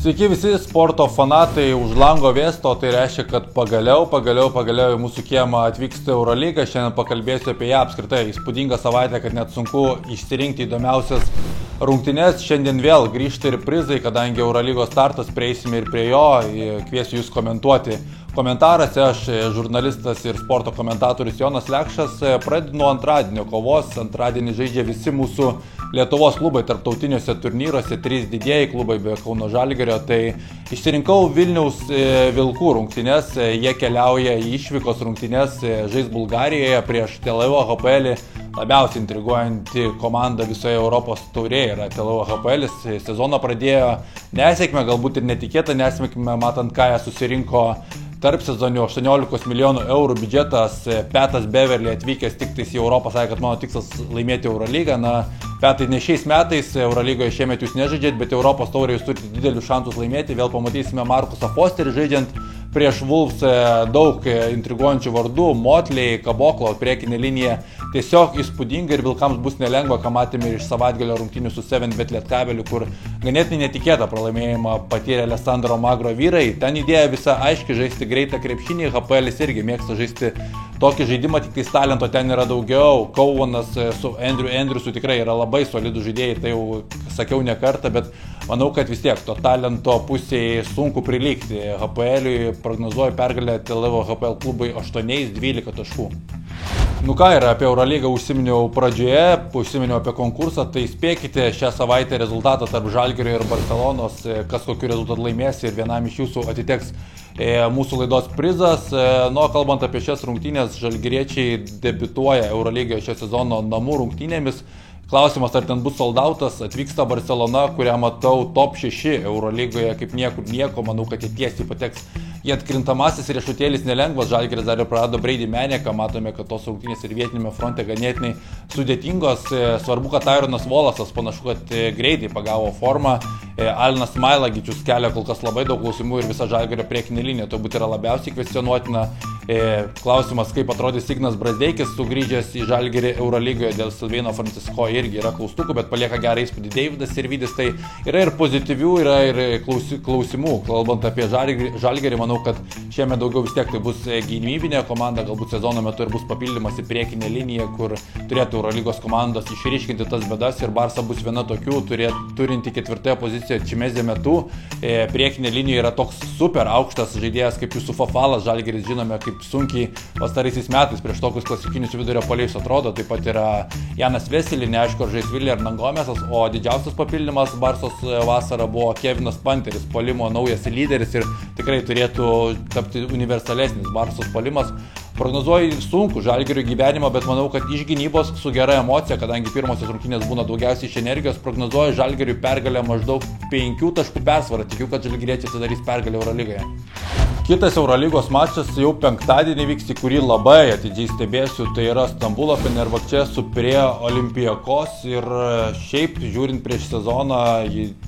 Sveiki visi sporto fanatai už lango vėsto, tai reiškia, kad pagaliau į mūsų kiemą atvyksta Eurolyga. Šiandien pakalbėsiu apie ją apskritai. Įspūdinga savaitė, kad net sunku išsirinkti įdomiausias rungtynes. Šiandien vėl grįžta ir prizai, kadangi Eurolygos startas, prieisime ir prie jo. Kviesiu jūs komentuoti. Komentaruose aš, žurnalistas ir sporto komentatorius Jonas Lekšas, pradedu nuo antradienio kovos. Antradienį žaidžia visi mūsų Lietuvos klubai tarptautiniuose turnyruose, 3 didieji klubai be Kauno Žalgirio. Tai išsirinkau Vilniaus Vilkų rungtynes, jie keliauja į išvykos rungtynes, žais Bulgarijoje prieš Tel Avivo HPL. Labiausiai intriguojanti komanda visoje Europos taurėje yra Tel Avivo HPL. Sezoną pradėjo nesėkmę, galbūt ir netikėtą nesėkmę, matant, ką jie susirinko tarp sezonių. 18 milijonų eurų biudžetas. Petas Beverly atvykęs tik tais į Europą sakė, kad mano tikslas laimėti Eurolygą. Petai, ne šiais metais, Eurolygoje šiemet jūs nežaidžiat, bet Europos taurėje jūs turite didelius šansus laimėti. Vėl pamatysime Markusą Fosterį žaidžiant prieš Wolves, daug intriguojančių vardų, Motley, Kaboklo, priekinė linija tiesiog įspūdinga ir Vilkams bus nelengva, ką matėme iš savaitgalio rungtynių su 7bet Lietkabeliu, kur ganėtinai netikėtą pralaimėjimą patyrė Alessandro Magro vyrai. Ten idėja visa aiški, žaisti greitą krepšinį, HPL irgi mėgsta žaisti tokį žaidimą, tik tais talento ten yra daugiau. Kauvanas su Andrewsu tikrai yra labai solidų žaidėjai, tai jau sakiau ne kartą, bet manau, kad vis tiek to talento pusėje sunku prilygti. HPL-ui prognozuoju pergalę Tel Avivo HPL klubui 8-12 taškų. Ką yra apie Eurolygą užsiminiau pradžioje, užsiminiau apie konkursą, tai spėkite šią savaitę rezultatą tarp Žalgirio ir Barcelonos, kas kokiu rezultatu laimės ir vienam iš jūsų atiteks mūsų laidos prizas. Kalbant apie šias rungtynės, žalgiriečiai debiutuoja Eurolygoje šio sezono namų rungtynėmis. Klausimas, ar ten bus soldautas, atvyksta Barcelona, kurią matau top 6 Eurolygoje kaip niekur nieko, manau, kad jie tiesiai pateks į atkrintamasis, riešutėlis nelengvas, Žalgiris dar ir prarado Brady Maneką, matome, kad tos rungtynės ir vietinėme fronte ganėtinai sudėtingos. Svarbu, kad Tyronas Wallace'as panašu, kad greitai pagavo formą, Alinas Smailagičius kelia kol kas labai daug klausimų ir visa Žalgirio priekinė linija turbūt yra labiausiai kvestionuotina. Klausimas, kaip atrodys Ignas Brazdeikis sugrįžęs į Žalgirį Eurolygoje dėl Silvino Francisco, irgi yra klaustukų, bet palieka gerą įspūdį Deividas Sirvidis. Tai yra ir pozityvių, yra ir klausimų. Kalbant apie Žalgirį, manau, kad šiemet daugiau vis tiek tai bus gynybinė komanda, galbūt sezono metu ir bus papildymas į priekinę liniją, kur turėtų Eurolygos komandos išryškinti tas bėdas ir Barsa bus viena tokių, turinti 4 poziciją Čimezė metu. Priekinė linija yra toks super aukštas žaidėjas kaip Jusufas Falas, Žalgiris žinome, kaip sunkiai pastaraisiais metais prieš tokius klasikinius vidurio puolėjus atrodo. Taip pat yra Janas Veselį, neaišku, ar žais Vilija ar Nangomesas, o didžiausias papildymas Barsos vasarą buvo Kevinas Panteris, puolimo naujas lyderis ir tikrai turėtų tapti universalesnis Barsos puolimas. Prognozuoju sunku Žalgirio gyvenimą, bet manau, kad iš gynybos su gera emocija, kadangi pirmosios rungtynės būna daugiausiai iš energijos, prognozuoju Žalgiriui pergalę maždaug 5 taškų persvarą. Tikiu, kad žalgiriečiai atsidarys pergalę Eurolygoje. Kitas Eurolygos mačas jau penktadienį vyks, į kurį labai atidžiai stebėsiu, tai yra Stambulo Fenerbahčė su Pirėjo Olympiakos. Ir šiaip žiūrint prieš sezoną,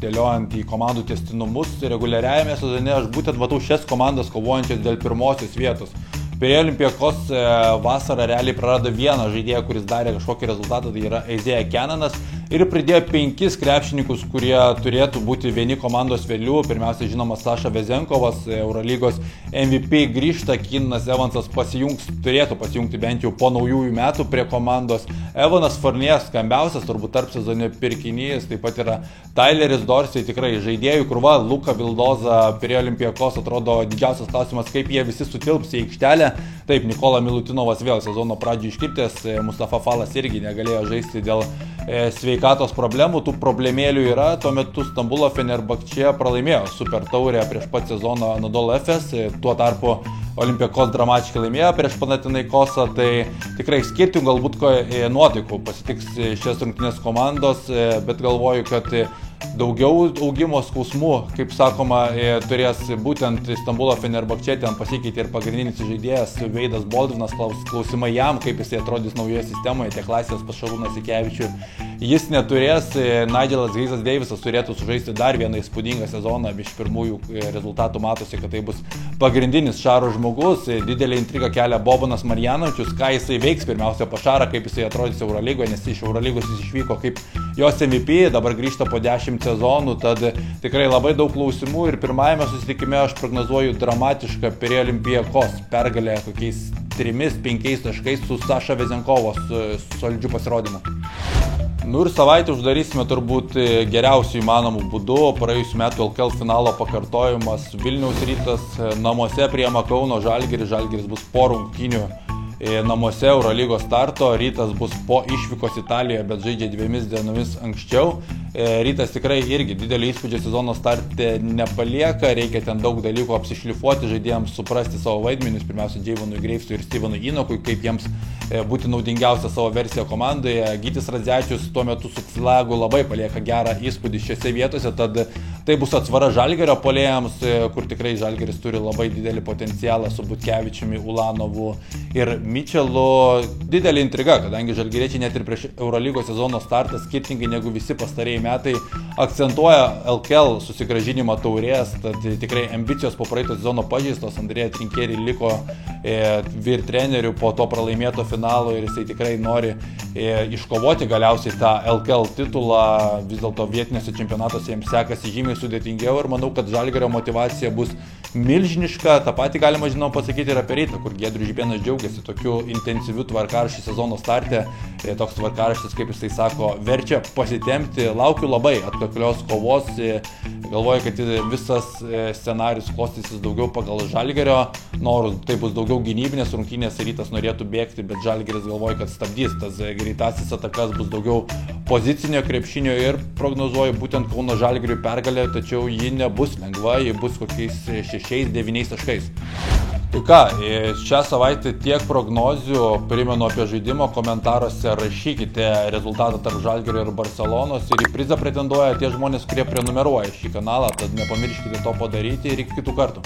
dėliojant į komandų tęstinumus, reguliariajame sezone aš būtent matau šias komandas kovojančias dėl pirmosios vietos. Pirėjo Olympiakos vasarą realiai prarado vieną žaidėją, kuris darė kažkokį rezultatą, tai yra Isaiah Cananas, ir pridėjo 5 krepšininkus, kurie turėtų būti vieni komandos vėlių. Pirmiausia, žinomas Saša Vezenkovas, Eurolygos MVP grįžta, Keenanas Evansas turėtų pasijungti bent jau po naujųjų metų prie komandos. Evanas Fournier, skambiausias turbūt tarp sezonio pirkinys, taip pat yra Tyleris Dorsey, tikrai žaidėjų krūva, Luka Vildoza, Pirėjo Olympiakos, atrodo didžiausias klausimas, kaip jie visi sutilps į aikštelę. Taip, Nikola Milutinovas vėl sezono pradžioje iškritęs, Mustafa Falas irgi negalėjo žaisti dėl sveikatos problemų, tų problemėlių yra. Tuo metu Stambulo Fenerbahčė pralaimėjo super taurę prieš pat sezoną Anadolu Efes, tuo tarpu Olympiakos dramatiškai laimėjo prieš Panathinaikosą, tai tikrai skirtingų galbūt nuotaikų pasitiks šias rungtynės komandos, bet galvoju, kad daugiau augimo skausmų, kaip sakoma, turės būtent Stambulo Fenerbahčė, ten pasikeitė ir pagrindinis žaidėjas Veidas Boldvinas, klausimai jam, kaip jisai atrodys naujoje sistemoje, tiek laisvės pas Šarūną Jasikevičių jis neturės. Nigelas Grizas Deivisas turėtų sužaisti dar vieną įspūdingą sezoną, iš pirmųjų rezultatų matosi, kad tai bus pagrindinis Šaro žmogus. Didelė intriga kelia Bobanas Marjanovičius, ką jisai veiks pirmiausia pas Šarą, kaip jisai atrodys Eurolygoje, nes iš Eurolygos jis išvyko kaip jos MVP, dabar grįžta po 10 10 sezonų, tad tikrai labai daug klausimų ir pirmajame susitikime aš prognozuoju dramatišką Pirėjo Olympiakos pergalę kokiais 3-5 taškais su Saša Vezenkovos solidžiu pasirodymu. Nu ir savaitę uždarysime turbūt geriausių įmanomų būdų. Praėjusių metų LKL finalo pakartojimas. Vilniaus Rytas namuose priima Kauno Žalgirį. Žalgiris bus po rungtynių namuose Eurolygos starto. Rytas bus po išvykos Italijoje, bet žaidžia 2 dienomis anksčiau. Rytas tikrai irgi didelį įspūdžio sezono starte nepalieka, reikia ten daug dalykų apsišlifuoti, žaidėjams suprasti savo vaidmenis, pirmiausia Džeivonui Greivsui ir Stevenui Inokui, kaip jiems būti naudingiausia savo versiją komandoje. Gytis Radzevičius tuo metu su Flagu labai palieka gerą įspūdį šiose vietose, tad tai bus atsvara Žalgirio puolėjams, kur tikrai Žalgiris turi labai didelį potencialą su Butkevičiumi, Ulanovu ir Mičelu. Didelė intriga, kadangi žalgiriečiai net ir prieš Eurolygos sezono startą, skirtingai negu visi pastarėjai metai, akcentuoja LKL susigrąžinimą taurės, tad tikrai ambicijos po praeito sezono pažeistos. Andrėja Trinkieri liko vyr treneriu po to pralaimėto finalo ir jisai tikrai nori iškovoti galiausiai tą LKL titulą. Vis dėlto vietiniuose čempionatuose jiems sekasi žymiai sudėtingiau ir manau, kad Žalgirio motyvacija bus milžiniška. Ta pati galima pasakyti ir apie Rytą, kur Giedrius Žibėnas džiaugiasi tokiu intensyviu tvarkaraščiu sezono starte. Toks tvarkaraštis, kaip jisai sako, verčia pasitempti. Laukiu labai atkaklios kovos. Galvoju, kad visas scenarius klostysis daugiau pagal Žalgirio norus. Tai bus daugiau gynybinės rungtynės, Rytas norėtų bėgti, bet Žalgiris galvoja, kad stabdys tas greitasis atakas, bus daugiau pozicinio krepšinio ir prognozuoju būtent Kauno Žalgiriui pergalę, tačiau ji nebus lengva, ji bus kokiais 6-9 taškais. Tai ką, šią savaitę tiek prognozių, primenu apie žaidimo komentaruose, rašykite rezultatą tarp Žalgirio ir Barcelonos ir į prizą pretenduoja tie žmonės, kurie prenumeruoja šį kanalą, tad nepamirškite to padaryti ir iki kitų kartų.